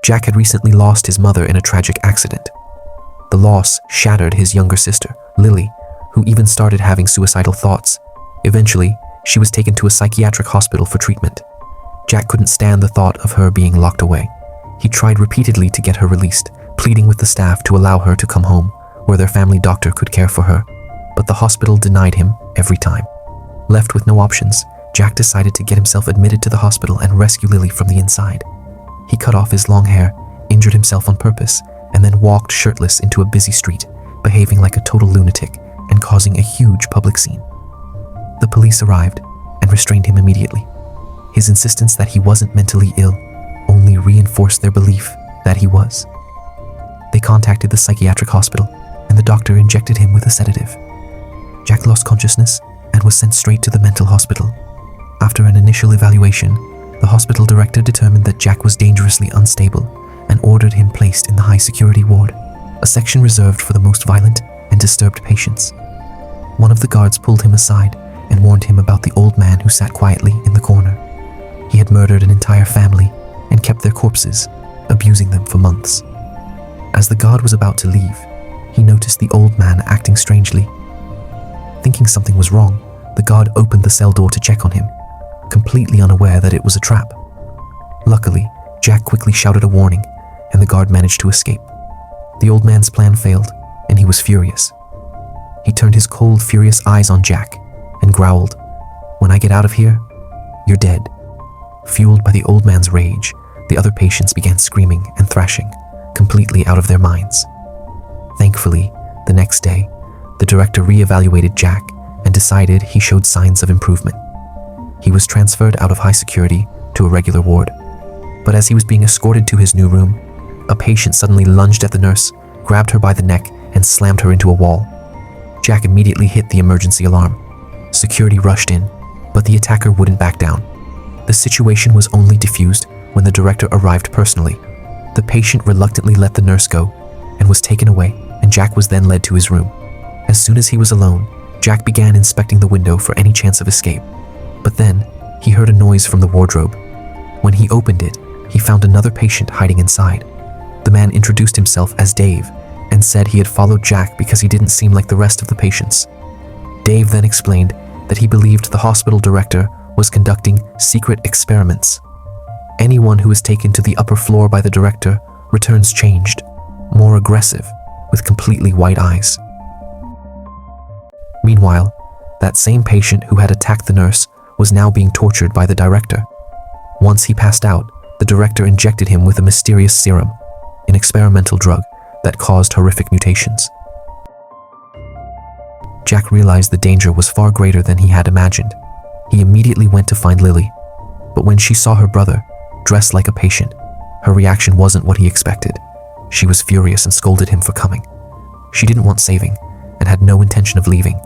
Jack had recently lost his mother in a tragic accident. The loss shattered his younger sister, Lily, who even started having suicidal thoughts. Eventually, she was taken to a psychiatric hospital for treatment. Jack couldn't stand the thought of her being locked away. He tried repeatedly to get her released, pleading with the staff to allow her to come home, where their family doctor could care for her. But the hospital denied him every time. Left with no options, Jack decided to get himself admitted to the hospital and rescue Lily from the inside. He cut off his long hair, injured himself on purpose, and then walked shirtless into a busy street, behaving like a total lunatic and causing a huge public scene. The police arrived and restrained him immediately. His insistence that he wasn't mentally ill only reinforced their belief that he was. They contacted the psychiatric hospital, and the doctor injected him with a sedative. Jack lost consciousness and was sent straight to the mental hospital. After an initial evaluation, the hospital director determined that Jack was dangerously unstable and ordered him placed in the high-security ward, a section reserved for the most violent and disturbed patients. One of the guards pulled him aside and warned him about the old man who sat quietly in the corner. He had murdered an entire family and kept their corpses, abusing them for months. As the guard was about to leave, he noticed the old man acting strangely. Thinking something was wrong, the guard opened the cell door to check on him, completely unaware that it was a trap. Luckily, Jack quickly shouted a warning, and the guard managed to escape. The old man's plan failed, and he was furious. He turned his cold, furious eyes on Jack and growled, "When I get out of here, you're dead." Fueled by the old man's rage, the other patients began screaming and thrashing, completely out of their minds. Thankfully, the next day, the director re-evaluated Jack and decided he showed signs of improvement. He was transferred out of high security to a regular ward. But as he was being escorted to his new room, a patient suddenly lunged at the nurse, grabbed her by the neck, and slammed her into a wall. Jack immediately hit the emergency alarm. Security rushed in, but the attacker wouldn't back down. The situation was only diffused when the director arrived personally. The patient reluctantly let the nurse go and was taken away, and Jack was then led to his room. As soon as he was alone, Jack began inspecting the window for any chance of escape. But then, he heard a noise from the wardrobe. When he opened it, he found another patient hiding inside. The man introduced himself as Dave and said he had followed Jack because he didn't seem like the rest of the patients. Dave then explained that he believed the hospital director was conducting secret experiments. Anyone who is taken to the upper floor by the director returns changed, more aggressive, with completely white eyes. Meanwhile, that same patient who had attacked the nurse was now being tortured by the director. Once he passed out, the director injected him with a mysterious serum, an experimental drug that caused horrific mutations. Jack realized the danger was far greater than he had imagined. He immediately went to find Lily, but when she saw her brother, dressed like a patient, her reaction wasn't what he expected. She was furious and scolded him for coming. She didn't want saving and had no intention of leaving,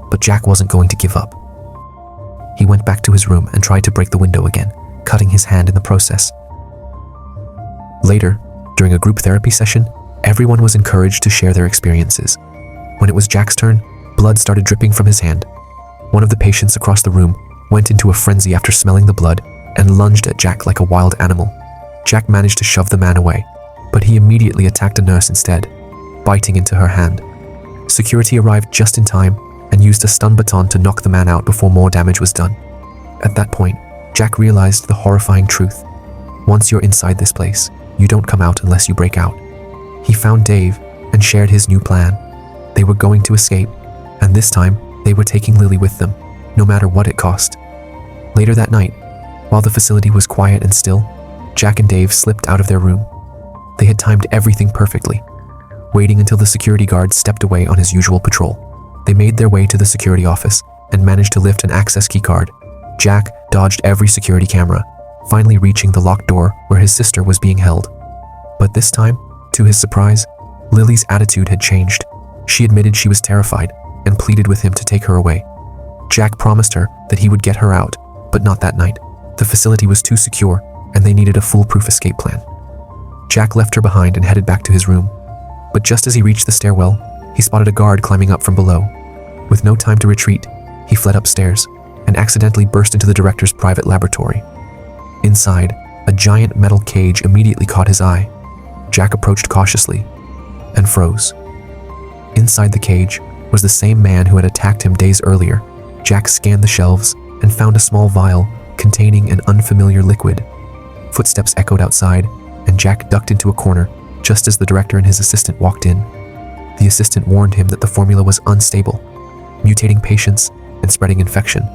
but Jack wasn't going to give up. He went back to his room and tried to break the window again, cutting his hand in the process. Later, during a group therapy session, everyone was encouraged to share their experiences. When it was Jack's turn, blood started dripping from his hand. One of the patients across the room went into a frenzy after smelling the blood and lunged at Jack like a wild animal. Jack managed to shove the man away, but he immediately attacked a nurse instead, biting into her hand. Security arrived just in time and used a stun baton to knock the man out before more damage was done. At that point, Jack realized the horrifying truth. Once you're inside this place, you don't come out unless you break out. He found Dave and shared his new plan. They were going to escape, and this time, they were taking Lily with them, no matter what it cost. Later that night, while the facility was quiet and still, Jack and Dave slipped out of their room. They had timed everything perfectly, waiting until the security guard stepped away on his usual patrol. They made their way to the security office and managed to lift an access key card. Jack dodged every security camera, finally reaching the locked door where his sister was being held. But this time, to his surprise, Lily's attitude had changed. She admitted she was terrified and pleaded with him to take her away. Jack promised her that he would get her out, but not that night. The facility was too secure, and they needed a foolproof escape plan. Jack left her behind and headed back to his room. But just as he reached the stairwell, he spotted a guard climbing up from below. With no time to retreat, he fled upstairs and accidentally burst into the director's private laboratory. Inside, A giant metal cage immediately caught his eye. Jack approached cautiously and froze. Inside the cage was the same man who had attacked him days earlier. Jack scanned the shelves and found a small vial containing an unfamiliar liquid. Footsteps echoed outside, and Jack ducked into a corner just as the director and his assistant walked in. The assistant warned him that the formula was unstable, mutating patients and spreading infection.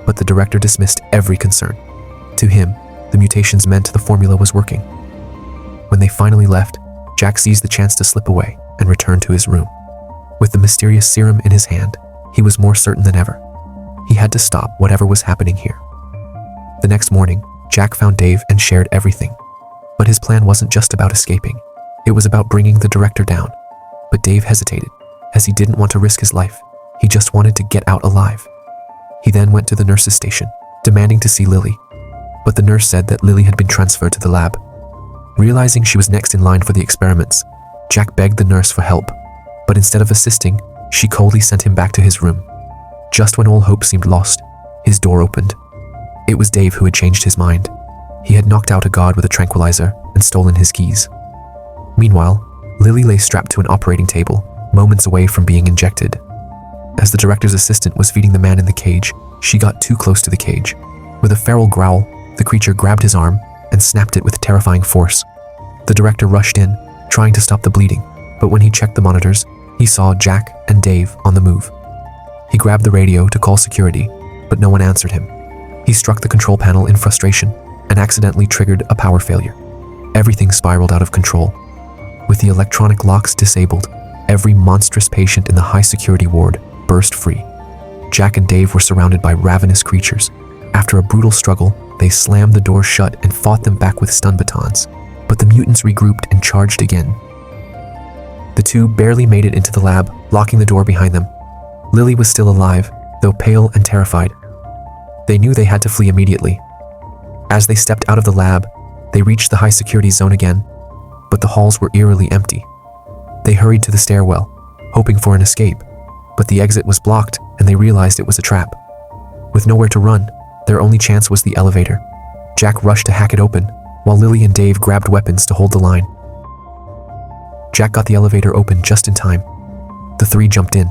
But the director dismissed every concern. To him, the mutations meant the formula was working. When they finally left, Jack seized the chance to slip away and return to his room. With the mysterious serum in his hand, he was more certain than ever. He had to stop whatever was happening here. The next morning, Jack found Dave and shared everything. But his plan wasn't just about escaping. It was about bringing the director down. But Dave hesitated, as he didn't want to risk his life. He just wanted to get out alive. He then went to the nurse's station, demanding to see Lily. But the nurse said that Lily had been transferred to the lab. Realizing she was next in line for the experiments, Jack begged the nurse for help. But instead of assisting, she coldly sent him back to his room. Just when all hope seemed lost, his door opened. It was Dave who had changed his mind. He had knocked out a guard with a tranquilizer and stolen his keys. Meanwhile, Lily lay strapped to an operating table, moments away from being injected. As the director's assistant was feeding the man in the cage, she got too close to the cage. With a feral growl, the creature grabbed his arm and snapped it with terrifying force. The director rushed in, trying to stop the bleeding, but when he checked the monitors, he saw Jack and Dave on the move. He grabbed the radio to call security, but no one answered him. He struck the control panel in frustration and accidentally triggered a power failure. Everything spiraled out of control. With the electronic locks disabled, every monstrous patient in the high-security ward burst free. Jack and Dave were surrounded by ravenous creatures. After a brutal struggle, they slammed the door shut and fought them back with stun batons. But the mutants regrouped and charged again. The two barely made it into the lab, locking the door behind them. Lily was still alive, though pale and terrified. They knew they had to flee immediately. As they stepped out of the lab, they reached the high-security zone again, but the halls were eerily empty. They hurried to the stairwell, hoping for an escape, but the exit was blocked and they realized it was a trap. With nowhere to run, their only chance was the elevator. Jack rushed to hack it open, while Lily and Dave grabbed weapons to hold the line. Jack got the elevator open just in time. The three jumped in.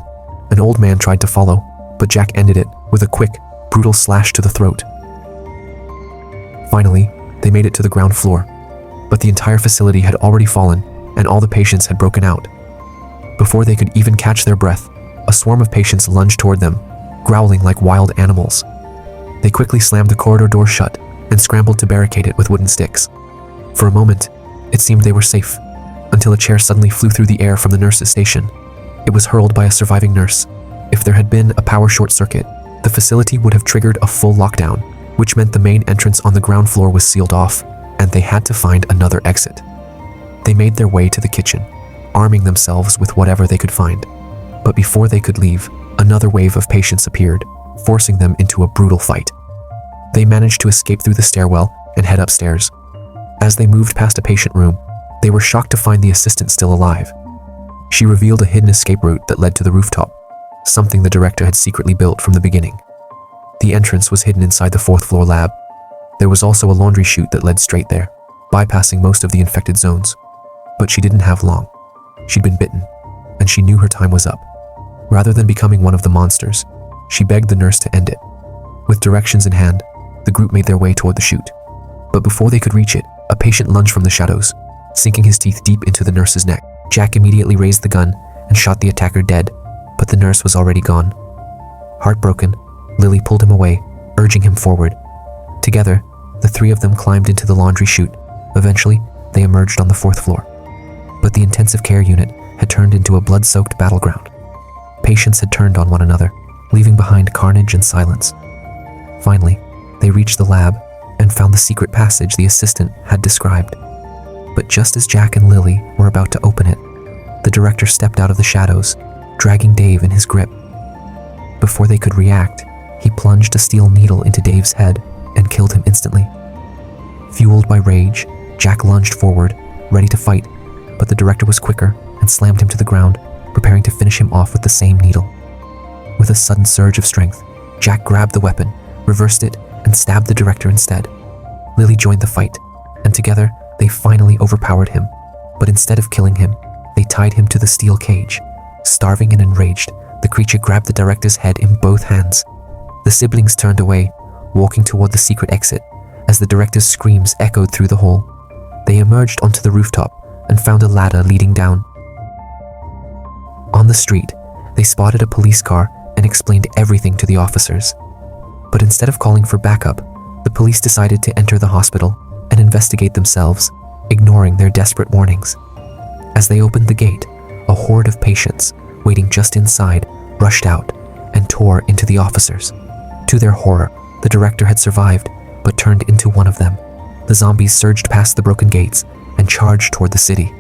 An old man tried to follow, but Jack ended it with a quick, brutal slash to the throat. Finally, they made it to the ground floor, but the entire facility had already fallen and all the patients had broken out. Before they could even catch their breath, a swarm of patients lunged toward them, growling like wild animals. They quickly slammed the corridor door shut and scrambled to barricade it with wooden sticks. For a moment, it seemed they were safe, until a chair suddenly flew through the air from the nurse's station. It was hurled by a surviving nurse. If there had been a power short circuit, the facility would have triggered a full lockdown, which meant the main entrance on the ground floor was sealed off, and they had to find another exit. They made their way to the kitchen, arming themselves with whatever they could find. But before they could leave, another wave of patients appeared, forcing them into a brutal fight. They managed to escape through the stairwell and head upstairs. As they moved past a patient room, they were shocked to find the assistant still alive. She revealed a hidden escape route that led to the rooftop, something the director had secretly built from the beginning. The entrance was hidden inside the fourth-floor lab. There was also a laundry chute that led straight there, bypassing most of the infected zones. But she didn't have long. She'd been bitten, and she knew her time was up. Rather than becoming one of the monsters, she begged the nurse to end it. With directions in hand, the group made their way toward the chute. But before they could reach it, a patient lunged from the shadows, sinking his teeth deep into the nurse's neck. Jack immediately raised the gun and shot the attacker dead, but the nurse was already gone. Heartbroken, Lily pulled him away, urging him forward. Together, the three of them climbed into the laundry chute. Eventually, they emerged on the fourth floor. But the intensive care unit had turned into a blood-soaked battleground. Patients had turned on one another, leaving behind carnage and silence. Finally, they reached the lab and found the secret passage the assistant had described. But just as Jack and Lily were about to open it, the director stepped out of the shadows, dragging Dave in his grip. Before they could react, he plunged a steel needle into Dave's head and killed him instantly. Fueled by rage, Jack lunged forward, ready to fight, but the director was quicker and slammed him to the ground, preparing to finish him off with the same needle. With a sudden surge of strength, Jack grabbed the weapon, reversed it, and stabbed the director instead. Lily joined the fight, and together they finally overpowered him. But instead of killing him, they tied him to the steel cage. Starving and enraged, the creature grabbed the director's head in both hands. The siblings turned away, walking toward the secret exit as the director's screams echoed through the hall. They emerged onto the rooftop and found a ladder leading down. On the street, they spotted a police car and explained everything to the officers. But instead of calling for backup, the police decided to enter the hospital and investigate themselves, ignoring their desperate warnings. As they opened the gate, a horde of patients waiting just inside rushed out and tore into the officers. To their horror, the director had survived, but turned into one of them. The zombies surged past the broken gates and charged toward the city.